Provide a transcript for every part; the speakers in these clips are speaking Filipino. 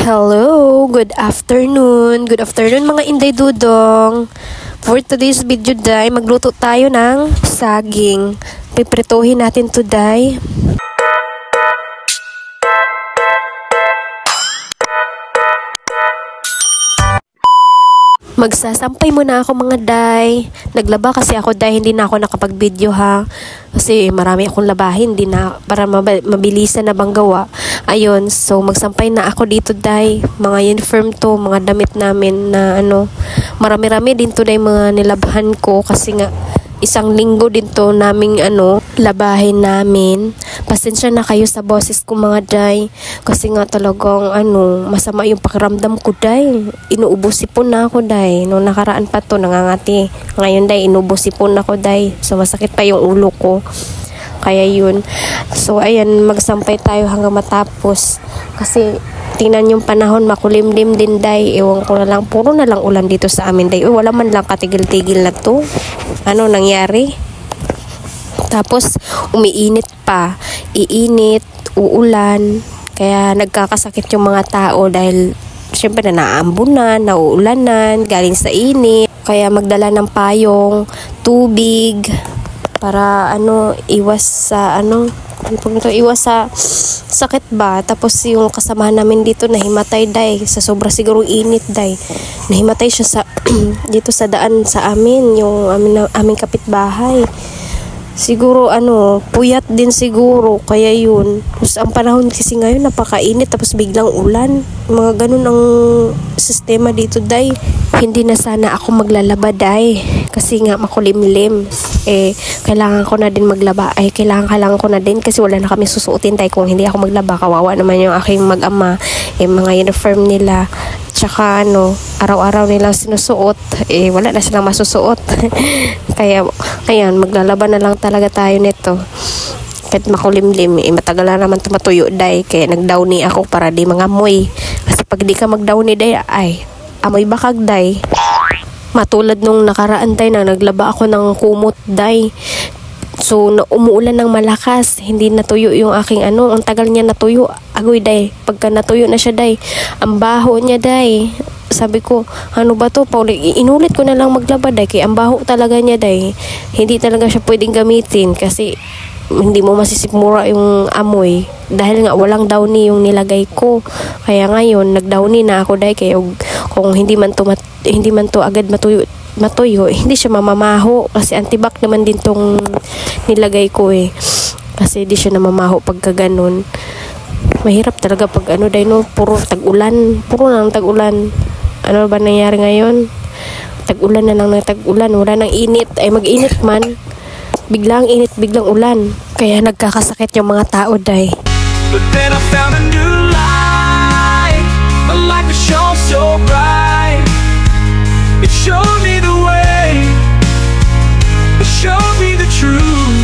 Hello, good afternoon. Good afternoon mga Inday Dudong. For today's video day, magluto tayo ng saging. Piprituhin natin today. Magsasampay muna ako mga day. Naglaba kasi ako day, hindi na ako nakapag-video ha. Kasi marami akong labahin, hindi na, para mabilisan na bang gawa. Ayun, so magsampay na ako dito day. Mga uniform to, mga damit namin na marami-rami din to day mga nilabhan ko kasi nga isang linggo din to naming labahin namin. Pasensya na kayo sa boses ko mga day. Kasi nga talagang masama yung pakiramdam ko day. Inuubos sipon na ako day. Noong nakaraan pa to nangangati. Ngayon day inubos sipon ako day. So masakit pa yung ulo ko. Kaya yun. So ayan, magsampay tayo hanggang matapos. Kasi tingnan yung panahon, makulimlim din day. Ewan ko na lang, puro na lang ulan dito sa amin day. Wala man lang katigil-tigil na to. Ano nangyari? Tapos umiinit pa. Iinit, uulan. Kaya nagkakasakit yung mga tao dahil syempre naambunan, nauulanan, galing sa init. Kaya magdala ng payong, tubig, para iwas sa iwas sa sakit ba. Tapos yung kasama namin dito nahimatay day sa sobra siguro init day. Nahimatay siya sa dito sa daan sa amin, yung aming kapitbahay. Siguro puyat din siguro, kaya yun. Tapos ang panahon kasi ngayon napakainit tapos biglang ulan. Mga ganun ang sistema dito day. Hindi na sana ako maglalaba day kasi nga makulimlim. Kailangan ko na din maglaba. Kailangan ko na din kasi wala na kami susuotin day kung hindi ako maglaba. Kawawa naman yung aking mag-ama. Mga uniform nila. Tsaka araw-araw nilang sinusuot. Wala na silang masusuot. Kaya, ayan, maglalaba na lang talaga tayo nito. Kahit makulimlim, matagal na naman tumatuyo day. Kaya nag-downy ako para di mangamoy. Kasi pag di ka mag-downy day, amoy bakag day. Matulad nung nakaraan day na naglaba ako ng kumot day. So, umuulan ng malakas. Hindi natuyo yung aking ang tagal niya natuyo. Agoy day. Pagka natuyo na siya day, ang baho niya day. Sabi ko, ano ba to? Inulit ko na lang maglaba day. Kaya ang baho talaga niya day. Hindi talaga siya pwedeng gamitin kasi hindi mo masisipmura yung amoy. Dahil nga walang downy yung nilagay ko. Kaya ngayon, nag-downy na ako day. Kaya kung hindi man to agad matuyo, hindi siya mamamaho kasi antibac naman din tong nilagay ko kasi di siya namamaho pagka ganun. Mahirap talaga pag puro tag-ulan, ano ba nangyari ngayon? Tag-ulan na lang ng tag-ulan, wala nang init. Mag-init man, biglang init, biglang ulan, kaya nagkakasakit yung mga tao day. But then I found a new light, a light that shone so bright. It showed me the way, it showed me the truth,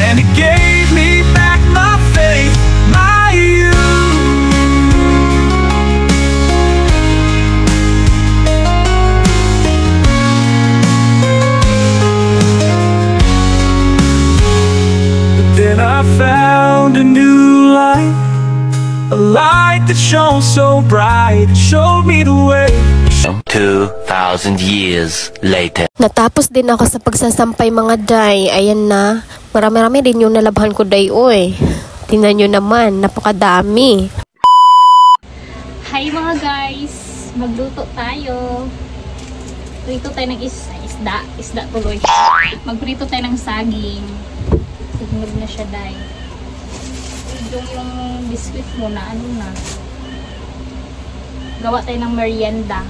and it gave me back my faith, my youth. But then I found a new light, a light that shone so bright, it showed me the way. 2,000 years later. Natapos din ako sa pagsasampay mga day. Ayan na. Marami-rami din yung nalabhan ko day Tingnan nyo naman, napakadami. Hi mga guys, magluto tayo. Prito tayo ng isda tuloy. Magprito tayo ng saging. Signog na siya day. Yung biscuit mo na gawa tayo ng merienda.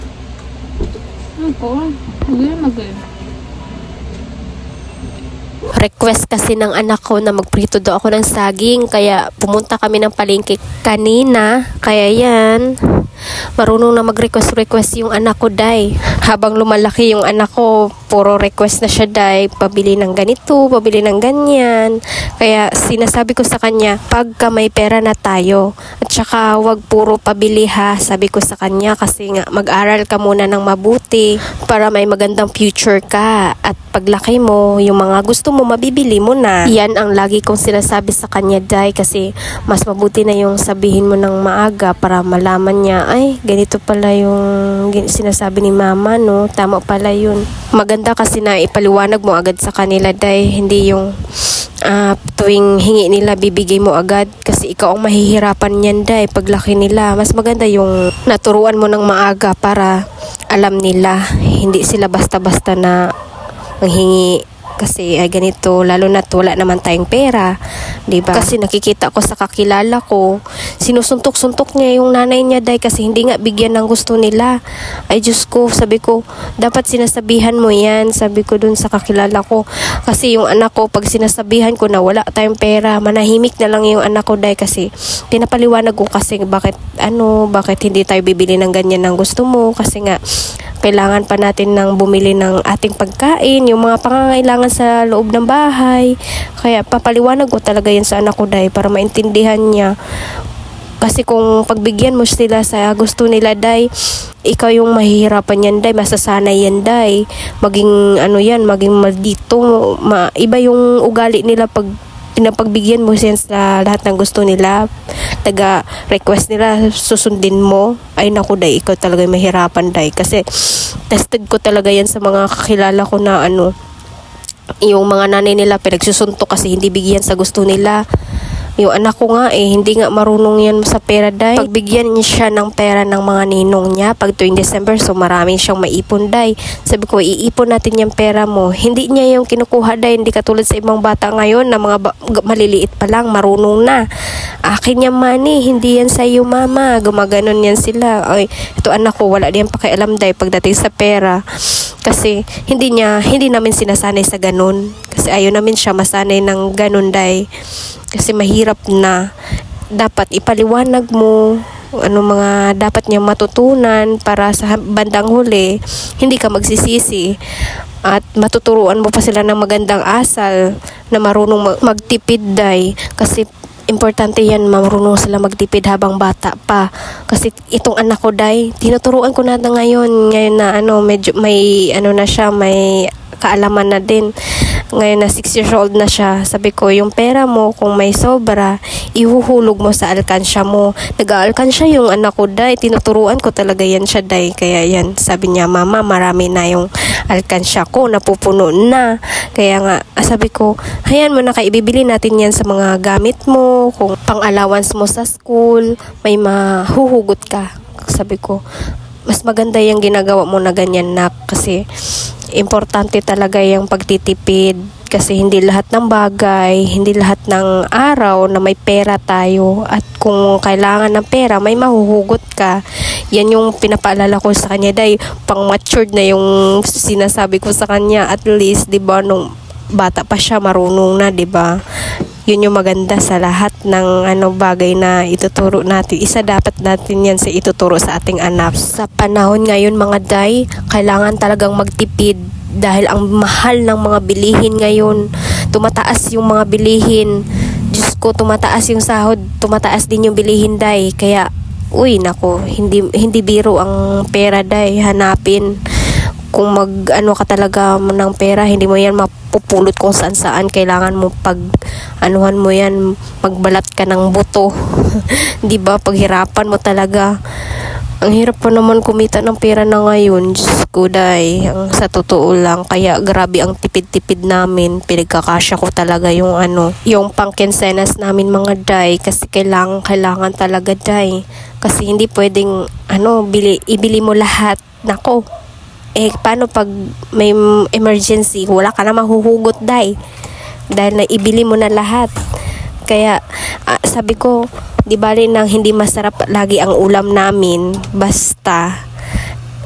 Request kasi ng anak ko na magprito daw ako ng saging, kaya pumunta kami ng palengke kanina. Kaya yan, marunong na mag-request yung anak ko day. habang lumalaki yung anak ko, puro request na siya, day, pabili ng ganito, pabili ng ganyan. Kaya sinasabi ko sa kanya, pagka may pera na tayo, at saka wag puro pabili ha, sabi ko sa kanya, kasi nga mag-aral ka muna ng mabuti para may magandang future ka, at paglaki mo, yung mga gusto mo mabibili mo na. Yan ang lagi kong sinasabi sa kanya, day, kasi mas mabuti na yung sabihin mo ng maaga para malaman niya, ay ganito pala yung sinasabi ni mama, no, tama pala yun. Maganda kasi na ipaliwanag mo agad sa kanila, day, hindi yung tuwing hingi nila bibigay mo agad, kasi ikaw ang mahihirapan yan, day, paglaki nila. Mas maganda yung naturuan mo ng maaga para alam nila, hindi sila basta-basta na manghingi kasi ay ganito, lalo na wala naman tayong pera, diba? Kasi nakikita ko sa kakilala ko, sinusuntok-suntok niya yung nanay niya, day, kasi hindi nga bigyan ng gusto nila. Ay Diyos ko, sabi ko, dapat sinasabihan mo yan, sabi ko dun sa kakilala ko. Kasi yung anak ko, pag sinasabihan ko na wala tayong pera, manahimik na lang yung anak ko, day, kasi pinapaliwanag ko kasi bakit hindi tayo bibili ng ganyan ng gusto mo, kasi nga kailangan pa natin ng bumili ng ating pagkain, yung mga pangangailangan sa loob ng bahay. Kaya papaliwanag ko talaga yan sa anak ko, day, para maintindihan niya. Kasi kung pagbigyan mo sila sa gusto nila, day, ikaw yung mahihirapan yan, day, masasanay yan, day, maging maging maldito, iba yung ugali nila pag pinapagbigyan mo siya sa lahat ng gusto nila, taga-request nila, susundin mo. Ay naku, day, ikaw talaga mahirapan, day. Kasi tested ko talaga yan sa mga kakilala ko na yung mga nanay nila pinagsusuntok kasi hindi bigyan sa gusto nila. Yung anak ko nga hindi nga marunong yan sa pera, day. Pagbigyan niya siya ng pera ng mga ninong niya pag tuwing December, so marami siyang maipon, day. Sabi ko, iipon natin yung pera mo. Hindi niya yung kinukuha, day, hindi katulad sa ibang bata ngayon na mga maliliit pa lang, marunong na. Akin yung money, hindi yan sa iyo, mama. Gumaganon yan sila. Ay, ito anak ko, wala din pakialam, day, pagdating sa pera. Kasi hindi namin sinasanay sa ganun. Kasi ayaw namin siya masanay ng ganun, day. Kasi mahirap na. Dapat ipaliwanag mo mga dapat niya matutunan para sa bandang huli hindi ka magsisisi, at matuturuan mo pa sila ng magandang asal na marunong magtipid, day. Kasi importante yan, marunong sila magtipid habang bata pa. Kasi itong anak ko, day, tinuturuan ko na ngayon na medyo may na siya, may kaalaman na din. Ngayon na 6 years old na siya, sabi ko, yung pera mo, kung may sobra, ihuhulog mo sa alkansya mo. Nag-aalkansya yung anak ko, day. Tinuturuan ko talaga yan siya, day. Kaya yan, sabi niya, mama, marami na yung alkansya ko, napupuno na. Kaya nga, sabi ko, hayan mo na, ibibili natin yan sa mga gamit mo, kung pang-allowance mo sa school, may mahuhugot ka. Sabi ko, mas maganda yung ginagawa mo na ganyan, na kasi importante talaga yung pagtitipid, kasi hindi lahat ng bagay, hindi lahat ng araw na may pera tayo, at kung kailangan ng pera, may mahuhugot ka. Yan yung pinapaalala ko sa kanya, day, pang matured na yung sinasabi ko sa kanya, at least, 'di ba, nung bata pa siya, marunong na, 'di ba? Yun yung maganda sa lahat ng bagay na ituturo natin. Isa dapat natin yan sa ituturo sa ating anak. Sa panahon ngayon, mga day, kailangan talagang magtipid dahil ang mahal ng mga bilihin ngayon. Tumataas yung mga bilihin. Diyos ko, tumataas yung sahod, tumataas din yung bilihin, day. Kaya, hindi biro ang pera, day. Hanapin. Kung ka talaga ng pera, hindi mo yan mapupulot kung saan-saan. Kailangan mo mo yan, magbalat ka ng buto. Diba? Paghirapan mo talaga. Ang hirap pa naman kumita ng pera na ngayon. Diyos ko, day. Sa totoo lang. Kaya grabe ang tipid-tipid namin. Pinagkakasya ko talaga yung yung pangkinsenas namin, mga day. Kasi kailangan talaga, day. Kasi hindi pwedeng ibili mo lahat. Nako. Paano pag may emergency, wala ka na mahuhugot, day, dahil na ibili mo na lahat. Kaya sabi ko, di bali nang hindi masarap lagi ang ulam namin, basta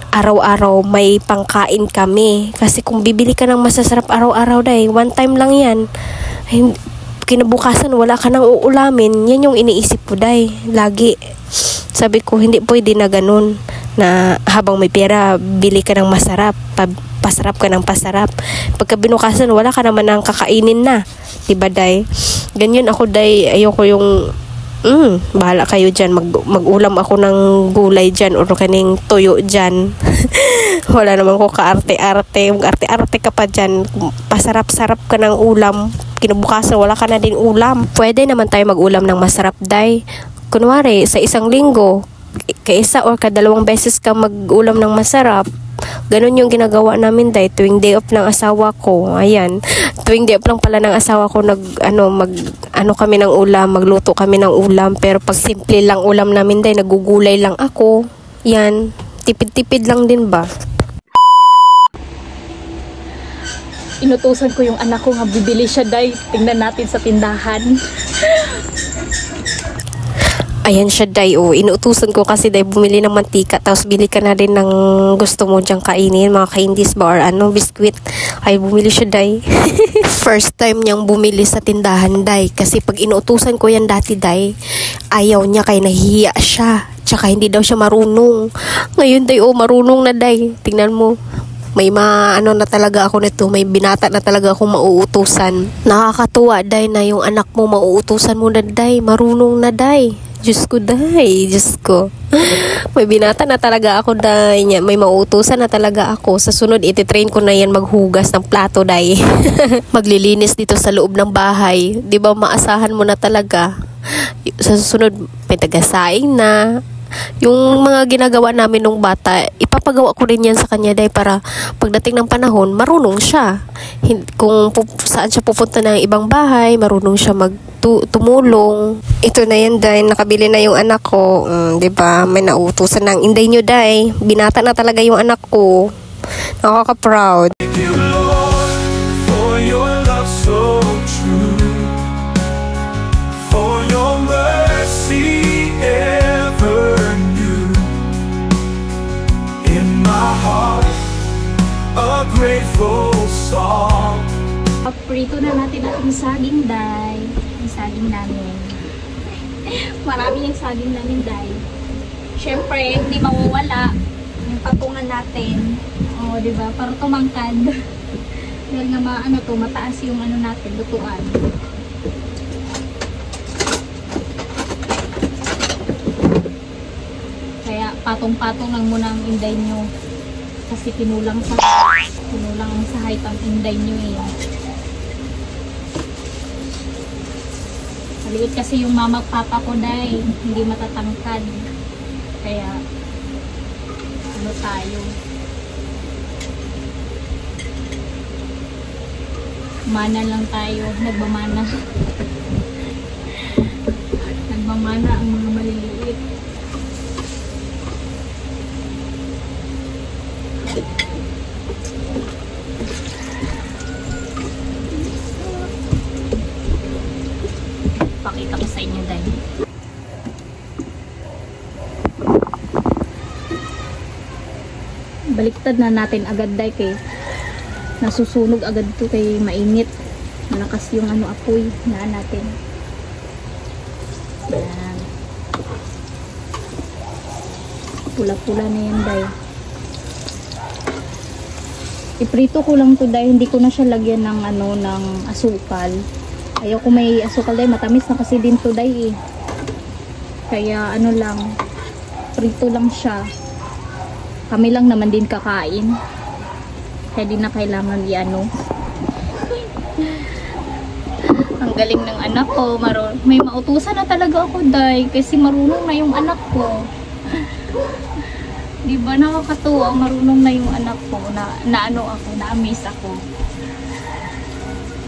araw-araw may pangkain kami. Kasi kung bibili ka ng masasarap araw-araw, day, one time lang yan, kinabukasan wala ka nang uulamin. Yan yung iniisip ko, day, lagi. Sabi ko, hindi pwede na ganun. na habang may pera, bili ka ng masarap, pasarap ka ng pasarap. Pagka binukasan, wala ka naman ng kakainin na. Diba, day? Ganyan ako, day. Ayoko yung, bahala kayo dyan. Mag-ulam ako ng gulay dyan or kaning tuyo dyan. Wala naman ko kaarte-arte. Mag-arte-arte ka pa dyan. Pasarap-sarap ka ng ulam. Kinabukasan, wala ka na din ulam. Pwede naman tayo mag-ulam ng masarap, day. Kunwari, sa isang linggo, kaisa or kadalawang beses ka mag-ulam ng masarap. Ganun yung ginagawa namin, day, tuwing day off ng asawa ko. Ayan, tuwing day off lang pala ng asawa ko, kami ng ulam, magluto kami ng ulam. Pero pag simple lang ulam namin, day, nagugulay lang ako. Yan, tipid-tipid lang din ba? Inutusan ko yung anak ko nga bibili siya, day. Tingnan natin sa tindahan. Ayan siya, day. Inuutusan ko kasi, day, bumili ng mantika. Tapos bili ka na rin ng gusto mo dyang kainin. Mga candies ba or biskuit. Ay, bumili siya, day. First time niyang bumili sa tindahan, day. Kasi pag inuutusan ko yan dati, day, ayaw niya kaya nahihiya siya. Tsaka hindi daw siya marunong. Ngayon, day, marunong na, day. Tingnan mo. May na talaga ako nito. May binata na talaga akong mauutusan. Nakakatuwa, day, na yung anak mo mauutusan mo na, day. Marunong na, day. Diyos ko, day. Diyos ko. May binata na talaga ako, day. May mauutusan na talaga ako. Sa sunod, ititrain ko na yan maghugas ng plato, day. Maglilinis dito sa loob ng bahay. Di ba maasahan mo na talaga? Sa susunod, may tagasaing na. Yung mga ginagawa namin nung bata, ipapagawa ko rin yan sa kanya, day, para pagdating ng panahon, marunong siya. Kung saan siya pupunta ng ibang bahay, marunong siya tumulong. Ito na yan, day, nakabili na yung anak ko. Diba? May nautusan ng inday nyo, day. Binata na talaga yung anak ko. Nakaka-proud. Thank you, Lord, for your love so true, for your mercy ever new. In my heart, a grateful song. Paprito na natin ang saging, day. Ang saging namin. Marami yung saging namin, day. Siyempre, hindi mawawala yung patungan natin. O, diba? Para tumangkad. Dahil nga mataas yung natin, lutuan. Kaya patong-patong lang muna ang inday nyo. Kasi pinulang sa height ang inday nyo eh. Maliit kasi yung mama at papa ko, day. Hindi matatangkad. Kaya tayo. Mana lang tayo. Nagmamana. Nagmamana ang mga maliliit. Pakita ko sa inyo, day. Baliktad na natin agad, day, kay nasusunog agad to kay mainit. Malakas yung apoy na natin. Yan. Pula-pula na yan, day. Iprito ko lang to, day. Hindi ko na siya lagyan ng ng asukal. Ayaw ko may asukal, day. Matamis na kasi din to, day, eh. Kaya lang, prito lang siya. Kami lang naman din kakain. Kaya di na kailangan Ang galing ng anak ko. May mautusan na talaga ako, day. Kasi marunong na yung anak ko. Diba nakakatuwa? Marunong na yung anak ko. Na-amaze ako.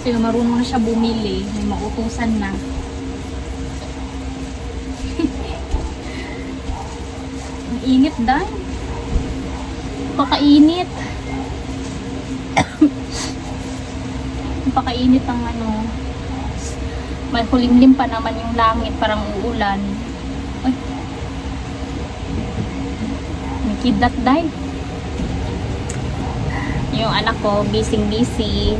Kasi marunong na siya bumili. May mautusan na. Ang init, day. Pakainit. Pakainit ang may kulimlim pa naman yung langit, parang uulan. Ay. May kidlat, day. Yung anak ko busy.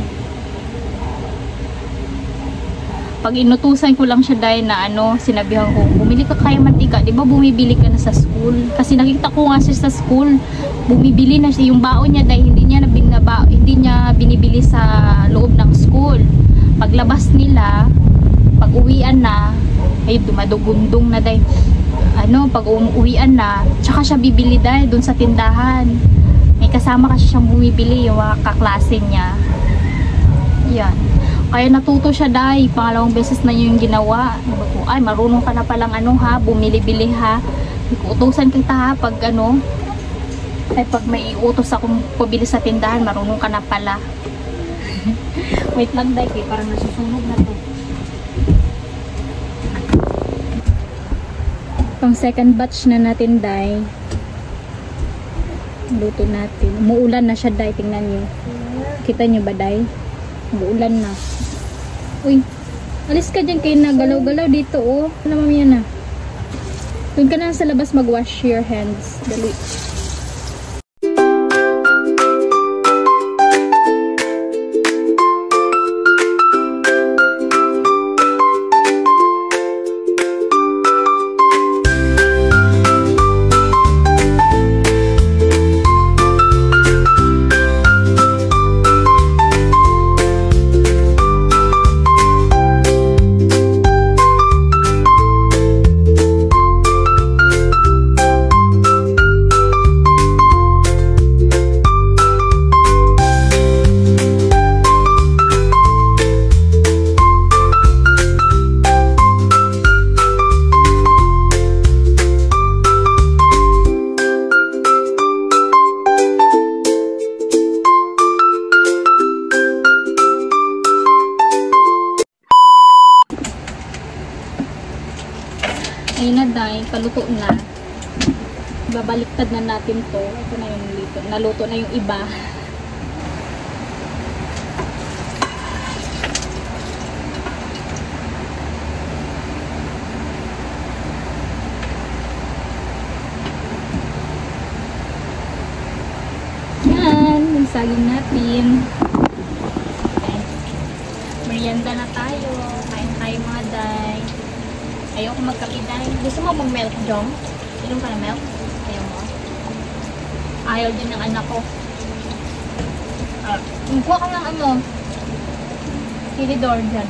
pag inutusan ko lang siya dahil na sinabihan ko, bumili ka kaya mantika, di ba bumibili ka na sa school? Kasi nakita ko nga siya sa school, bumibili na siya, yung baon niya dahil hindi niya binibili sa loob ng school. Paglabas nila, pag uwian na, ay dumadugundong na dahil, pag uwian na, tsaka siya bibili dahil dun sa tindahan. May kasama kasi siyang bumibili, yung mga kaklase niya. Yan. Kaya natuto siya dahil pangalawang beses na yung ginawa. Ay, marunong ka na palang bumili-bili ha. Utusan kita ha pag ay pag may utos akong pabili sa tindahan, marunong ka na pala. Wait lang dahil parang nasusunog na to. Pang second batch na natin dahil. Luto natin. Umuulan na siya dahil, tingnan nyo. Kita nyo ba dahil? Umuulan na. Uy, alis ka dyan kayo na galaw-galaw dito oh. Alam mo yan na. Doon ka na sa labas mag-wash your hands. Dali. Ayun na dahil, paluto na. Babaliktad na natin to. Ito na yung luto. Naluto na yung iba. Yan, yung saging natin. Okay. Merienda na tayo. Kain tayo mga day. Ayoko magkape dahil. Gusto mo mag-milk, Jom? Inom ka na milk? Ayaw mo? Ayaw din ng anak ko. Kuha ka ng Tinidor dyan.